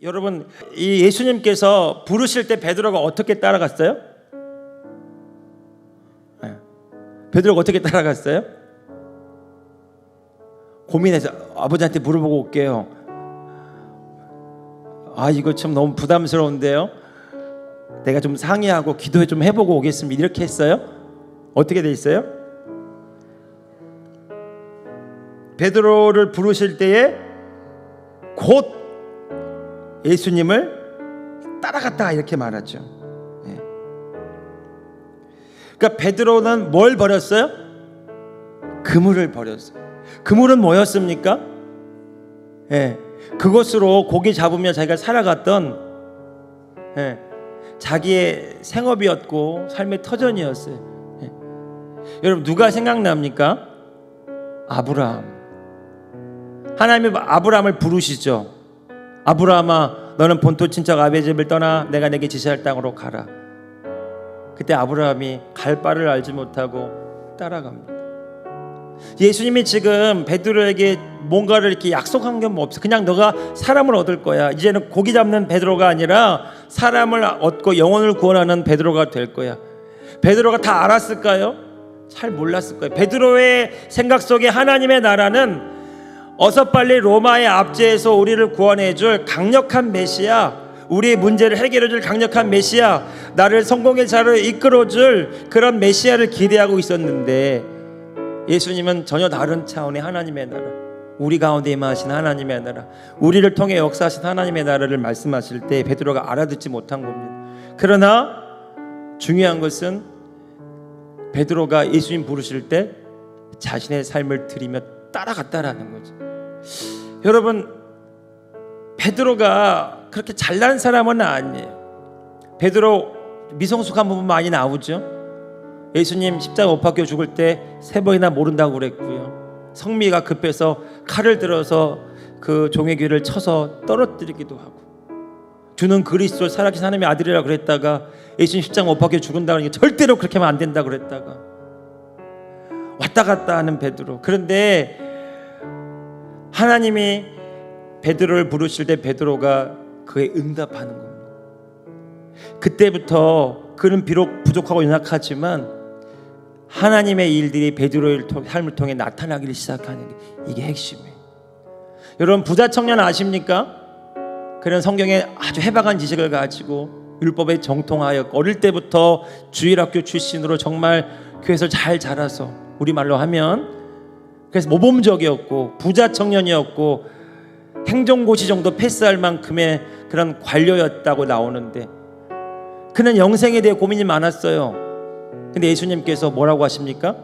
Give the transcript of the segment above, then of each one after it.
여러분, 이 예수님께서 부르실 때 베드로가 어떻게 따라갔어요? 베드로가 어떻게 따라갔어요? 고민해서 아버지한테 물어보고 올게요. 이거 참 너무 부담스러운데요. 내가 좀 상의하고 기도 좀 해보고 오겠습니다. 이렇게 했어요? 어떻게 돼 있어요? 베드로를 부르실 때에 곧 예수님을 따라갔다 이렇게 말하죠. 그러니까 베드로는 뭘 버렸어요? 그물을 버렸어요. 그물은 뭐였습니까? 그것으로 고기 잡으며 자기가 살아갔던 자기의 생업이었고 삶의 터전이었어요. 여러분, 누가 생각납니까? 아브라함. 하나님이 아브라함을 부르시죠. 아브라함아, 너는 본토 친척 아비의 집을 떠나 내가 내게 지시할 땅으로 가라. 그때 아브라함이 갈 바를 알지 못하고 따라갑니다. 예수님이 지금 베드로에게 뭔가를 이렇게 약속한 게 뭐 없어. 그냥 너가 사람을 얻을 거야. 이제는 고기 잡는 베드로가 아니라 사람을 얻고 영혼을 구원하는 베드로가 될 거야. 베드로가 다 알았을까요? 잘 몰랐을 거예요. 베드로의 생각 속에 하나님의 나라는 어서 빨리 로마의 압제에서 우리를 구원해줄 강력한 메시아, 우리의 문제를 해결해줄 강력한 메시아, 나를 성공의 자리로 이끌어줄 그런 메시아를 기대하고 있었는데, 예수님은 전혀 다른 차원의 하나님의 나라, 우리 가운데 임하신 하나님의 나라, 우리를 통해 역사하신 하나님의 나라를 말씀하실 때 베드로가 알아듣지 못한 겁니다. 그러나 중요한 것은 베드로가 예수님 부르실 때 자신의 삶을 드리며 따라갔다라는 거죠. 여러분, 베드로가 그렇게 잘난 사람은 아니에요. 베드로 미성숙한 부분 많이 나오죠. 예수님 십자가 못 박혀 죽을 때 3번이나 모른다고 그랬고요. 성미가 급해서 칼을 들어서 그 종의 귀를 쳐서 떨어뜨리기도 하고, 주는 그리스도 살아계신 하나님의 아들이라고 그랬다가 예수님 십자가 못 박혀 죽는다는 게 절대로 그렇게 하면 안 된다고 그랬다가 왔다 갔다 하는 베드로. 그런데 하나님이 베드로를 부르실 때 베드로가 그에 응답하는 겁니다. 그때부터 그는 비록 부족하고 연약하지만 하나님의 일들이 베드로의 삶을 통해 나타나기를 시작하는 게 이게 핵심이에요. 여러분, 부자 청년 아십니까? 그는 성경에 아주 해박한 지식을 가지고 율법에 정통하여 어릴 때부터 주일학교 출신으로 정말 교회에서 잘 자라서, 우리말로 하면 그래서 모범적이었고 부자 청년이었고 행정고시 정도 패스할 만큼의 그런 관료였다고 나오는데, 그는 영생에 대해 고민이 많았어요. 근데 예수님께서 뭐라고 하십니까?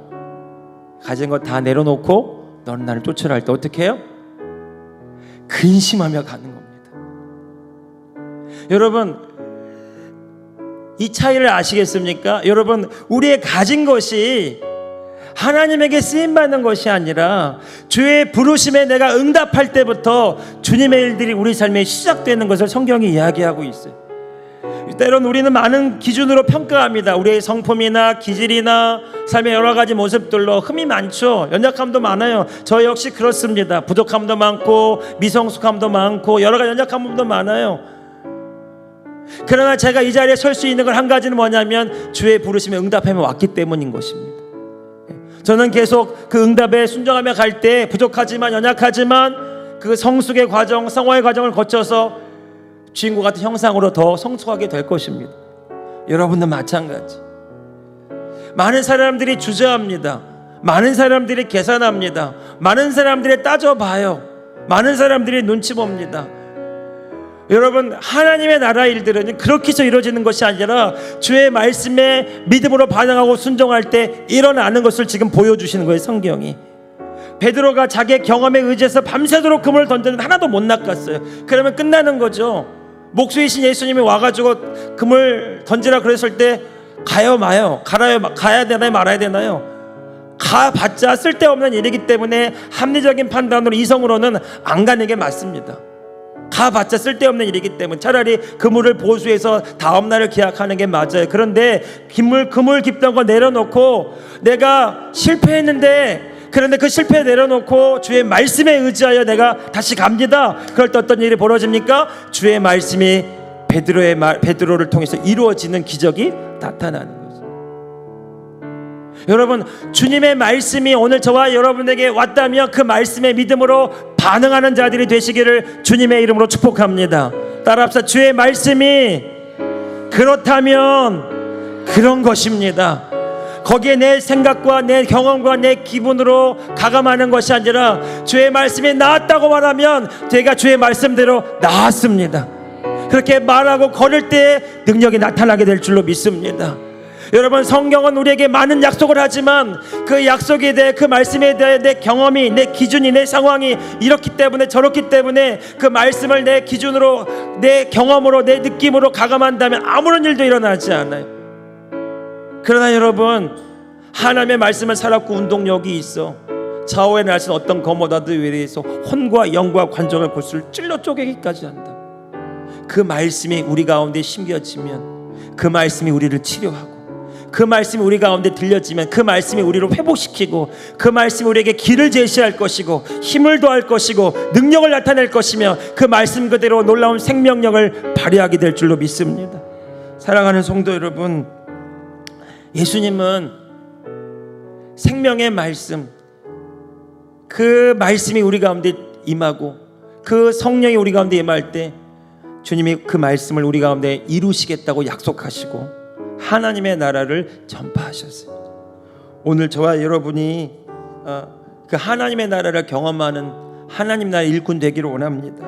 가진 거 다 내려놓고 너는 나를 쫓으라 할 때 어떻게 해요? 근심하며 가는 겁니다. 여러분, 이 차이를 아시겠습니까? 여러분, 우리의 가진 것이 하나님에게 쓰임받는 것이 아니라 주의 부르심에 내가 응답할 때부터 주님의 일들이 우리 삶에 시작되는 것을 성경이 이야기하고 있어요. 때론 우리는 많은 기준으로 평가합니다. 우리의 성품이나 기질이나 삶의 여러 가지 모습들로 흠이 많죠. 연약함도 많아요. 저 역시 그렇습니다. 부족함도 많고 미성숙함도 많고 여러 가지 연약함도 많아요. 그러나 제가 이 자리에 설 수 있는 건 한 가지는 뭐냐면 주의 부르심에 응답하며 왔기 때문인 것입니다. 저는 계속 그 응답에 순종하며 갈 때 부족하지만 연약하지만 그 성숙의 과정, 성화의 과정을 거쳐서 주인공 같은 형상으로 더 성숙하게 될 것입니다. 여러분도 마찬가지. 많은 사람들이 주저합니다. 많은 사람들이 계산합니다. 많은 사람들이 따져봐요. 많은 사람들이 눈치 봅니다. 여러분, 하나님의 나라 일들은 그렇게 해서 이루어지는 것이 아니라 주의 말씀에 믿음으로 반응하고 순종할 때 일어나는 것을 지금 보여주시는 거예요, 성경이. 베드로가 자기의 경험에 의지해서 밤새도록 그물을 던졌는데 하나도 못 낚았어요. 그러면 끝나는 거죠. 목수이신 예수님이 와가지고 그물 던지라 그랬을 때 가요 마요? 가야 되나요 말아야 되나요? 가봤자 쓸데없는 일이기 때문에 합리적인 판단으로 이성으로는 안 가는 게 맞습니다. 가봤자 쓸데없는 일이기 때문에 차라리 그물을 보수해서 다음날을 기약하는 게 맞아요. 그런데 그물 깊던 거 내려놓고 내가 실패했는데 그런데 그 실패 내려놓고 주의 말씀에 의지하여 내가 다시 갑니다. 그럴 때 어떤 일이 벌어집니까? 주의 말씀이 베드로를 통해서 이루어지는 기적이 나타나는 거죠. 여러분, 주님의 말씀이 오늘 저와 여러분에게 왔다면 그 말씀의 믿음으로 반응하는 자들이 되시기를 주님의 이름으로 축복합니다. 따라합시다. 주의 말씀이 그렇다면 그런 것입니다. 거기에 내 생각과 내 경험과 내 기분으로 가감하는 것이 아니라 주의 말씀이 나았다고 말하면 제가 주의 말씀대로 나았습니다. 그렇게 말하고 걸을 때 능력이 나타나게 될 줄로 믿습니다. 여러분, 성경은 우리에게 많은 약속을 하지만 그 약속에 대해, 그 말씀에 대해 내 경험이, 내 기준이, 내 상황이 이렇기 때문에 저렇기 때문에 그 말씀을 내 기준으로, 내 경험으로, 내 느낌으로 가감한다면 아무런 일도 일어나지 않아요. 그러나 여러분, 하나님의 말씀을 살았고 운동력이 있어 좌우에 날선 어떤 검보다도 위에서 혼과 영과 관정을 골수를 찔러 쪼개기까지 한다. 그 말씀이 우리 가운데 심겨지면 그 말씀이 우리를 치료하고, 그 말씀이 우리 가운데 들려지면 그 말씀이 우리를 회복시키고, 그 말씀이 우리에게 길을 제시할 것이고 힘을 더할 것이고 능력을 나타낼 것이며 그 말씀 그대로 놀라운 생명력을 발휘하게 될 줄로 믿습니다. 사랑하는 성도 여러분, 예수님은 생명의 말씀, 그 말씀이 우리 가운데 임하고 그 성령이 우리 가운데 임할 때 주님이 그 말씀을 우리 가운데 이루시겠다고 약속하시고 하나님의 나라를 전파하셨어요. 오늘 저와 여러분이 그 하나님의 나라를 경험하는 하나님 나라의 일꾼 되기를 원합니다.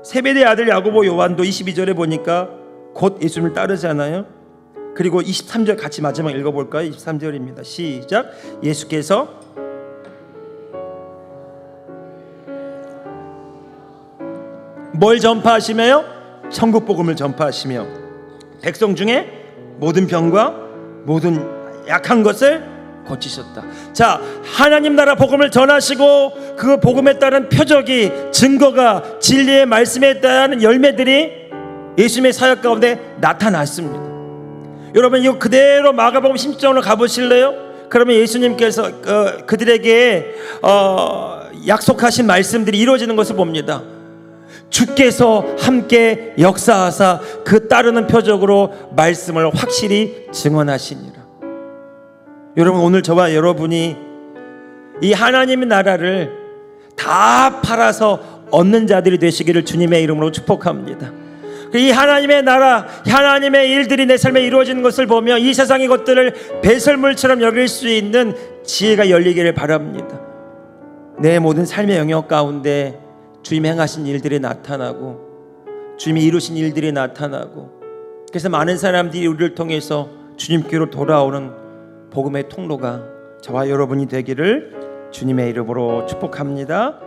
세베대의 아들 야고보 요한도 22절에 보니까 곧 예수님을 따르잖아요. 그리고 23절 같이 마지막 읽어볼까요? 23절입니다. 시작. 예수께서 뭘 전파하시며요? 천국 복음을 전파하시며 백성 중에 모든 병과 모든 약한 것을 고치셨다. 자, 하나님 나라 복음을 전하시고 그 복음에 따른 표적이, 증거가, 진리의 말씀에 따른 열매들이 예수님의 사역 가운데 나타났습니다. 여러분, 이거 그대로 마가복음 10장으로 가보실래요? 그러면 예수님께서 그들에게 약속하신 말씀들이 이루어지는 것을 봅니다. 주께서 함께 역사하사 그 따르는 표적으로 말씀을 확실히 증언하시니라. 여러분, 오늘 저와 여러분이 이 하나님의 나라를 다 팔아서 얻는 자들이 되시기를 주님의 이름으로 축복합니다. 이 하나님의 나라, 하나님의 일들이 내 삶에 이루어지는 것을 보며 이 세상의 것들을 배설물처럼 여길 수 있는 지혜가 열리기를 바랍니다. 내 모든 삶의 영역 가운데 주님이 행하신 일들이 나타나고 주님이 이루신 일들이 나타나고, 그래서 많은 사람들이 우리를 통해서 주님께로 돌아오는 복음의 통로가 저와 여러분이 되기를 주님의 이름으로 축복합니다.